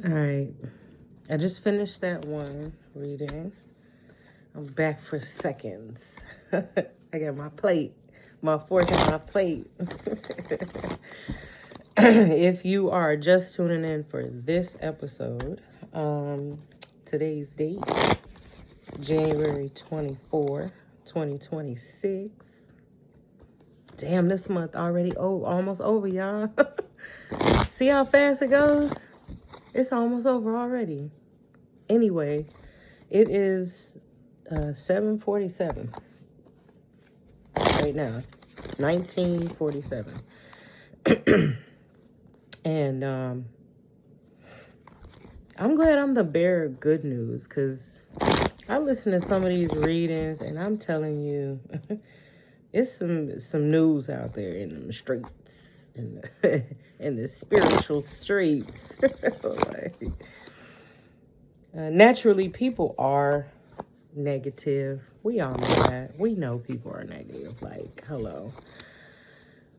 All right. I just finished that one reading. I'm back for seconds. I got my plate, my fork and my plate. If you are just tuning in for this episode, today's date, January 24, 2026. Damn, this month already almost over, y'all. See how fast it goes? It's almost over already. Anyway, it is 7:47 right now, 1947. And I'm glad I'm the bearer of good news, because I listen to some of these readings and I'm telling you, it's some news out there in the streets, in the, in the spiritual streets. Like, naturally, people are negative. We all know that. We know people are negative. Like, hello.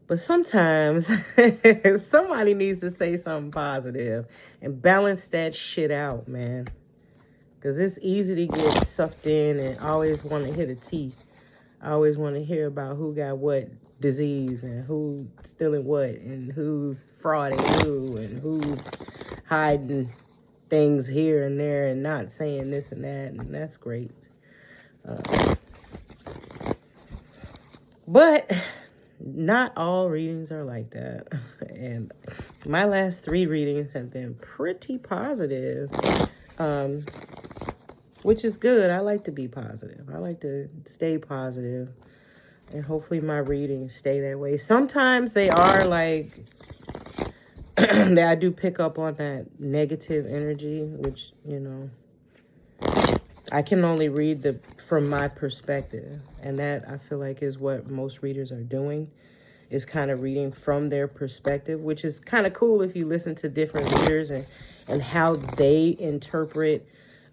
But sometimes somebody needs to say something positive and balance that shit out, man. Because it's easy to get sucked in and always want to hear the tea. I always want to hear about who got what disease and who's stealing what and who's frauding who and who's hiding things here and there and not saying this and that. And that's great. But not all readings are like that. And my last 3 readings have been pretty positive, which is good. I like to be positive. I like to stay positive, and hopefully my readings stay that way. Sometimes they are like, that I do pick up on that negative energy, which, I can only read from my perspective, and that I feel like is what most readers are doing, is kind of reading from their perspective, which is kind of cool if you listen to different readers and how they interpret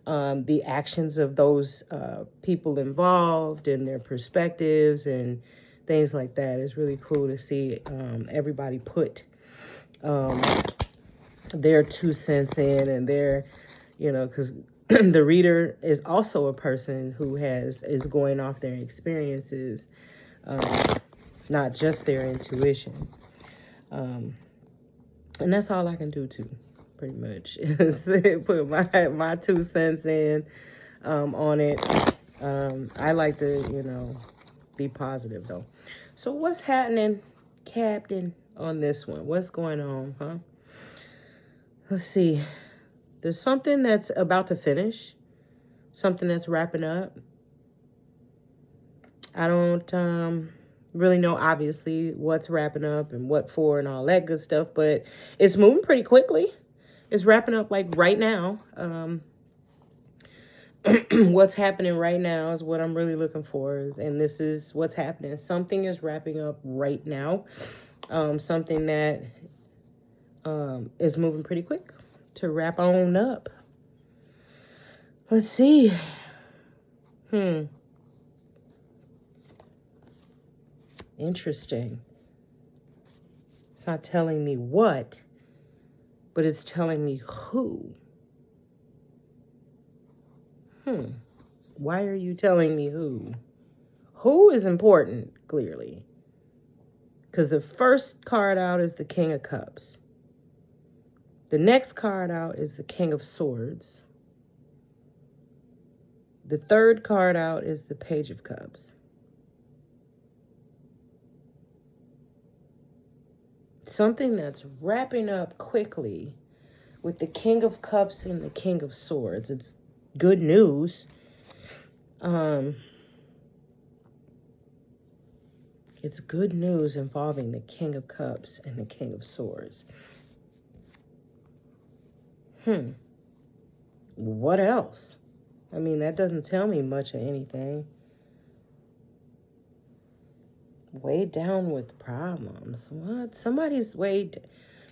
the actions of those people involved and their perspectives and things like that. It's really cool to see everybody put their 2 cents in, and their, because the reader is also a person who is going off their experiences, not just their intuition. And that's all I can do too, pretty much, is put my 2 cents in on it. I like to, be positive though. So what's happening, Captain, on this one? What's going on, huh? Let's see. There's something that's about to finish, something that's wrapping up. I don't really know, obviously, what's wrapping up and what for and all that good stuff, but it's moving pretty quickly. It's wrapping up like right now. What's happening right now is what I'm really looking for, and this is what's happening. Something is wrapping up right now. Something that is moving pretty quick to wrap on up. Let's see. Interesting. It's not telling me what, but it's telling me who. Why are you telling me who? Who is important, clearly. Because the first card out is the King of Cups. The next card out is the King of Swords. The third card out is the Page of Cups. Something that's wrapping up quickly with the King of Cups and the King of Swords. It's good news. It's good news involving the King of Cups and the King of Swords. What else? I mean, that doesn't tell me much of anything. Weighed down with problems. What? Somebody's weighed.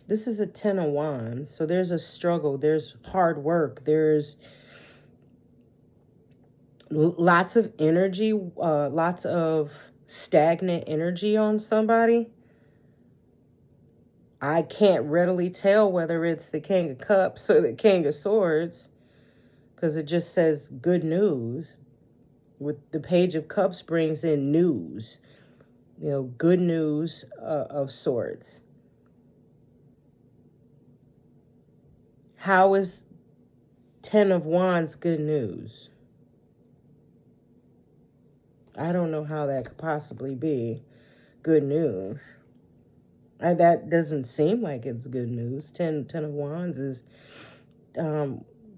This is a 10 of Wands. So there's a struggle. There's hard work. There's lots of energy, lots of stagnant energy on somebody. I can't readily tell whether it's the King of Cups or the King of Swords, because it just says good news. With the Page of Cups brings in news, good news of sorts. How is Ten of Wands good news? I don't know how that could possibly be good news. That doesn't seem like it's good news. Ten of Wands is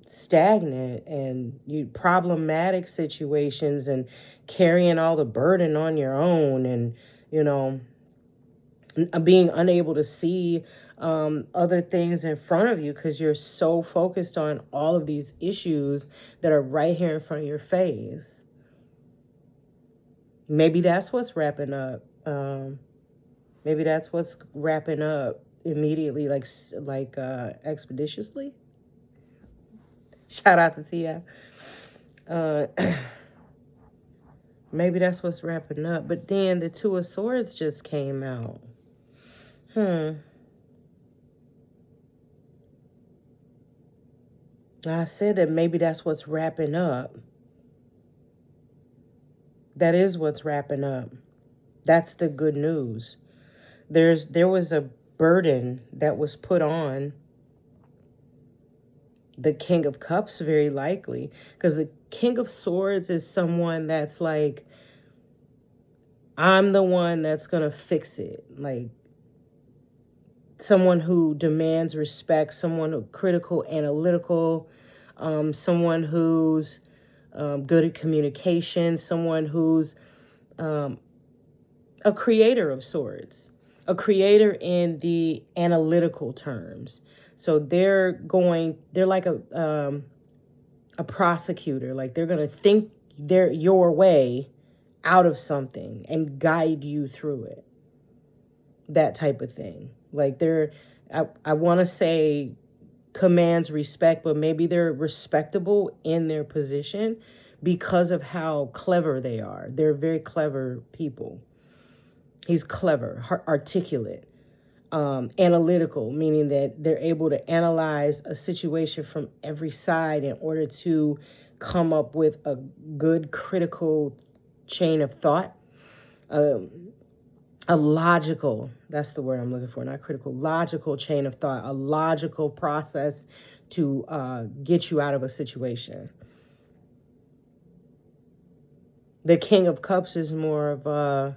stagnant and problematic situations and carrying all the burden on your own, and being unable to see other things in front of you because you're so focused on all of these issues that are right here in front of your face. Maybe that's what's wrapping up. Maybe that's what's wrapping up immediately, like expeditiously. Shout out to Tia. Maybe that's what's wrapping up. But then the Two of Swords just came out. I said that maybe that's what's wrapping up. That is what's wrapping up. That's the good news. There was a burden that was put on the King of Cups, very likely, because the King of Swords is someone that's like, I'm the one that's gonna fix it. Like, someone who demands respect, someone who critical, analytical, someone who's good at communication, someone who's a creator of sorts, a creator in the analytical terms. So they're like a prosecutor. Like, they're going to think your way out of something and guide you through it. That type of thing. Like, I want to say commands respect, but maybe they're respectable in their position because of how clever they are. They're very clever people. He's clever, articulate, analytical, meaning that they're able to analyze a situation from every side in order to come up with a good critical chain of thought. A logical, that's the word I'm looking for, not critical, logical chain of thought, a logical process to get you out of a situation. The King of Cups is more of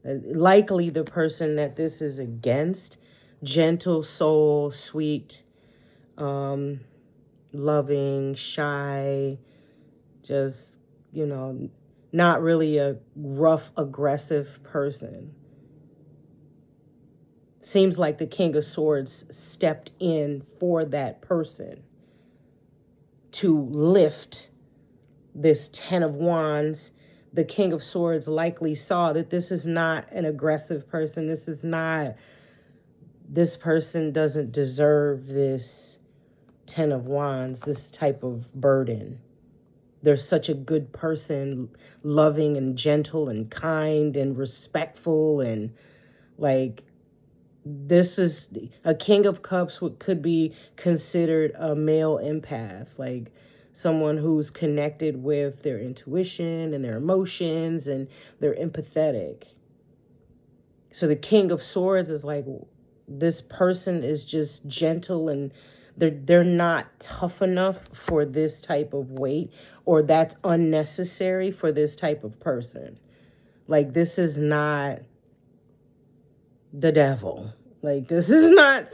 likely the person that this is against. Gentle soul, sweet, loving, shy, just, not really a rough, aggressive person. Seems like the King of Swords stepped in for that person to lift this Ten of Wands. The King of Swords likely saw that this is not an aggressive person. This person doesn't deserve this Ten of Wands, this type of burden. They're such a good person, loving and gentle and kind and respectful, and like, this is a King of Cups, could be considered a male empath, like someone who's connected with their intuition and their emotions, and they're empathetic. So the King of Swords is like, this person is just gentle, and they're not tough enough for this type of weight, or that's unnecessary for this type of person. Like, this is not the devil. Like, this is not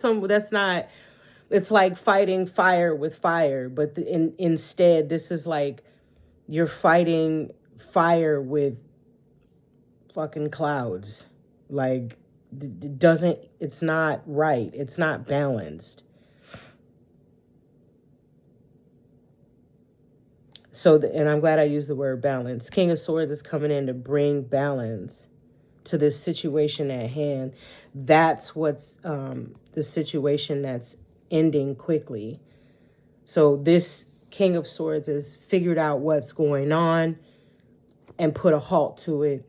it's like fighting fire with fire, but instead this is like you're fighting fire with fucking clouds. Like, it's not right. It's not balanced. So, and I'm glad I used the word balance. King of Swords is coming in to bring balance to this situation at hand. That's what's the situation that's ending quickly. So this King of Swords has figured out what's going on and put a halt to it,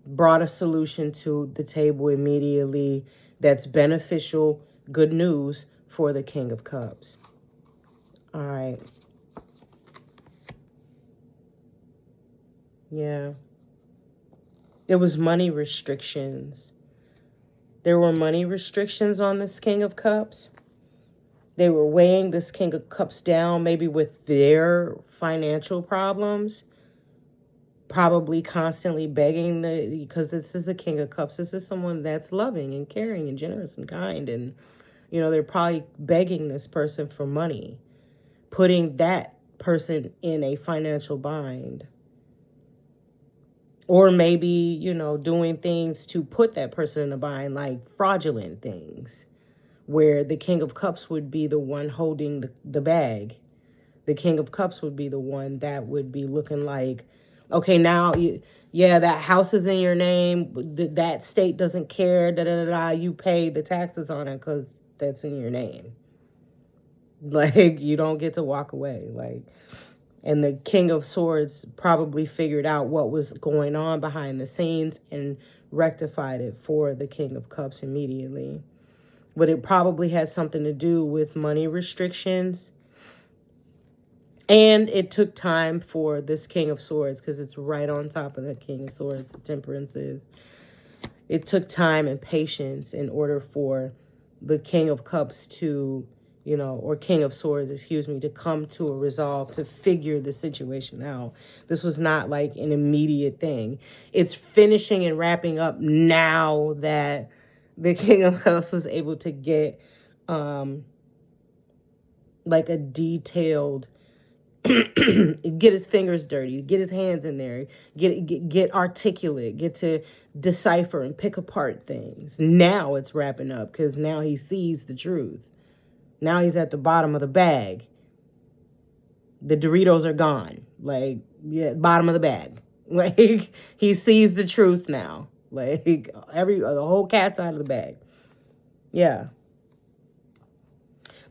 brought a solution to the table immediately, that's beneficial, good news for the King of Cups. All right. Yeah. There was money restrictions. There were money restrictions on this King of Cups. They were weighing this King of Cups down, maybe with their financial problems, probably constantly begging because this is a King of Cups. This is someone that's loving and caring and generous and kind. And, they're probably begging this person for money, putting that person in a financial bind. Or maybe, doing things to put that person in a bind, like fraudulent things, where the King of Cups would be the one holding the bag. The King of Cups would be the one that would be looking like, okay, now, that house is in your name. That state doesn't care. You pay the taxes on it because that's in your name. Like, you don't get to walk away. Like, and the King of Swords probably figured out what was going on behind the scenes and rectified it for the King of Cups immediately. But it probably had something to do with money restrictions. And it took time for this King of Swords, because it's right on top of the King of Swords, the Temperances. It took time and patience in order for the King of Cups to, or King of Swords, to come to a resolve, to figure the situation out. This was not like an immediate thing. It's finishing and wrapping up now that the King of Cups was able to get like a detailed, get his fingers dirty, get his hands in there, get articulate, get to decipher and pick apart things. Now it's wrapping up, because now he sees the truth. Now he's at the bottom of the bag. The Doritos are gone. Like, bottom of the bag. Like, he sees the truth now. Like, the whole cat's out of the bag. Yeah.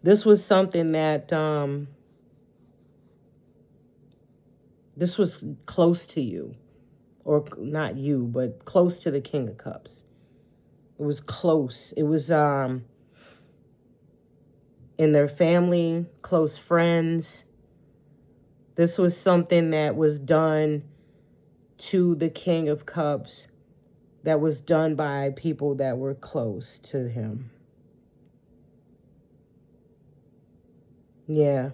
This was something that, this was close to you. Or not you, but close to the King of Cups. It was close. It was, in their family, close friends. This was something that was done to the King of Cups, that was done by people that were close to him. Yeah.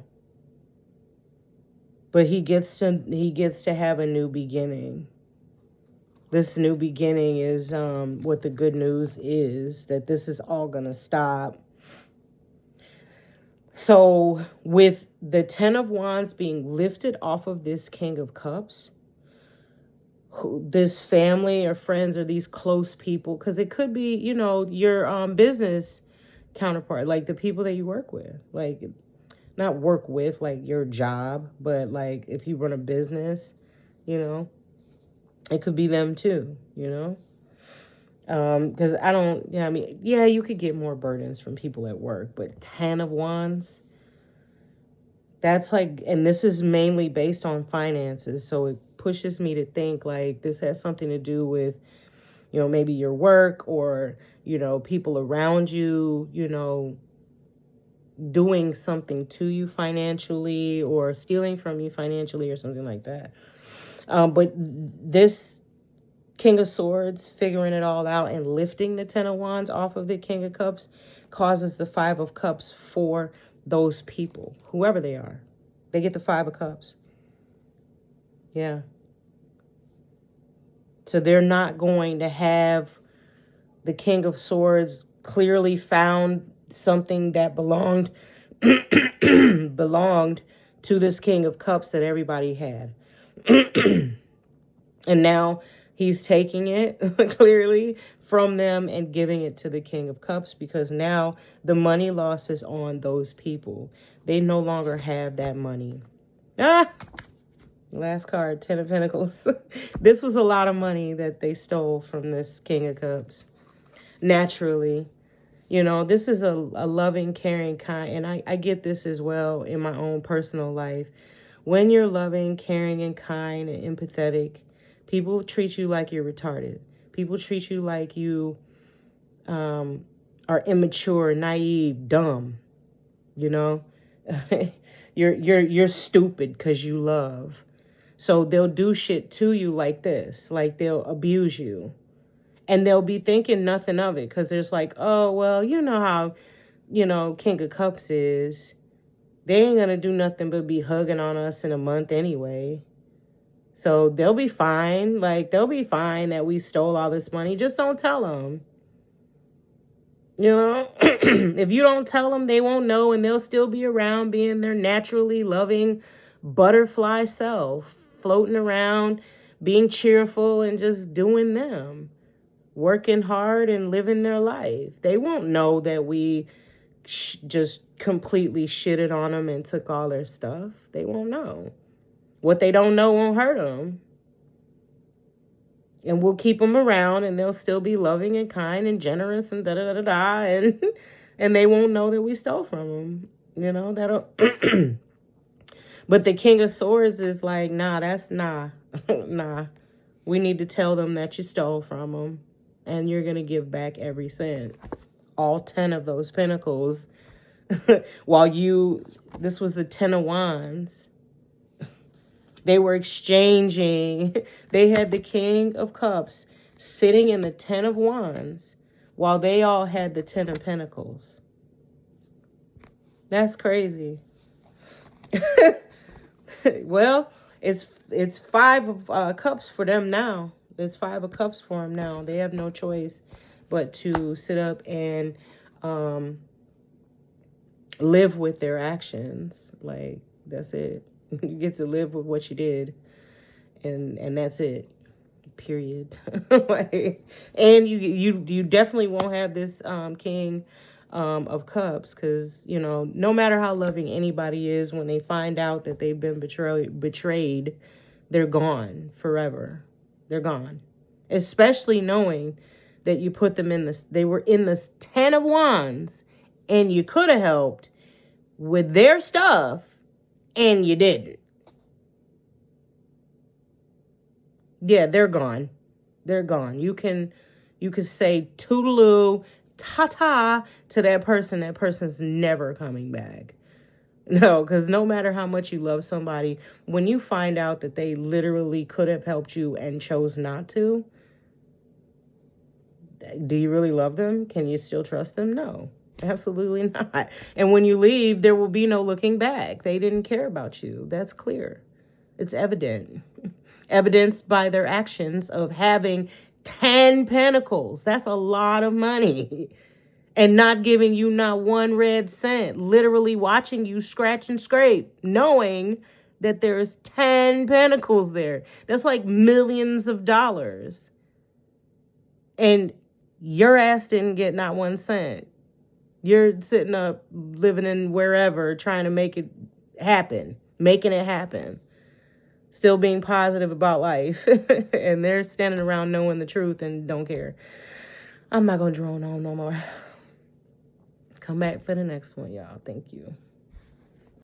But he gets to have a new beginning. This new beginning is what the good news is, that this is all going to stop. So with the 10 of Wands being lifted off of this King of Cups, this family or friends or these close people, because it could be, your business counterpart, like the people that you work with, like not work with, like your job, but like if you run a business, it could be them too, because you could get more burdens from people at work, but 10 of Wands, that's like, and this is mainly based on finances, so it pushes me to think like this has something to do with, maybe your work, or, people around you, doing something to you financially, or stealing from you financially, or something like that. But this King of Swords figuring it all out and lifting the 10 of Wands off of the King of Cups causes the 5 of Cups for those people, whoever they are. They get the 5 of Cups. Yeah. So they're not going to have the King of Swords clearly found something that belonged to this King of Cups that everybody had. And now he's taking it clearly from them and giving it to the King of Cups, because now the money loss is on those people. They no longer have that money. Last card, 10 of Pentacles. This was a lot of money that they stole from this King of Cups. Naturally. This is a loving, caring, kind, and I get this as well in my own personal life. When you're loving, caring, and kind and empathetic, people treat you like you're retarded. People treat you like you are immature, naive, dumb, you know? you're stupid because you love. So they'll do shit to you like this, like they'll abuse you. And they'll be thinking nothing of it because there's like, oh, well, you know how, King of Cups is. They ain't going to do nothing but be hugging on us in a month anyway. So they'll be fine. Like, they'll be fine that we stole all this money. Just don't tell them. If you don't tell them, they won't know, and they'll still be around being their naturally loving butterfly self, floating around, being cheerful and just doing them, working hard and living their life. They won't know that we just completely shitted on them and took all their stuff. They won't know. What they don't know won't hurt them. And we'll keep them around, and they'll still be loving and kind and generous and da-da-da-da-da, and they won't know that we stole from them. That'll... But the King of Swords is like, nah, nah. We need to tell them that you stole from them, and you're going to give back every cent. All 10 of those pentacles. This was the 10 of Wands. They were exchanging. They had the King of Cups sitting in the 10 of Wands while they all had the 10 of Pentacles. That's crazy. Well, it's 5 of Cups for them now. It's 5 of Cups for them now. They have no choice but to sit up and live with their actions. Like, that's it. You get to live with what you did, and that's it. Period. And you definitely won't have this King of Cups, because no matter how loving anybody is, when they find out that they've been betrayed, they're gone forever. They're gone. Especially knowing that you put them they were in this 10 of Wands, and you could have helped with their stuff, and you didn't. Yeah, they're gone. They're gone. You can say toodaloo, ta-ta to that person. That person's never coming back. No, because no matter how much you love somebody, when you find out that they literally could have helped you and chose not to, do you really love them? Can you still trust them? No. Absolutely not. And when you leave, there will be no looking back. They didn't care about you. That's clear. It's evident. Evidenced by their actions of having 10 pentacles. That's a lot of money. And not giving you not one red cent. Literally watching you scratch and scrape, knowing that there's 10 pentacles there. That's like millions of dollars. And your ass didn't get not 1 cent. You're sitting up, living in wherever, trying to make it happen, making it happen, still being positive about life. And they're standing around knowing the truth and don't care. I'm not going to drone on no more. Come back for the next one, y'all. Thank you.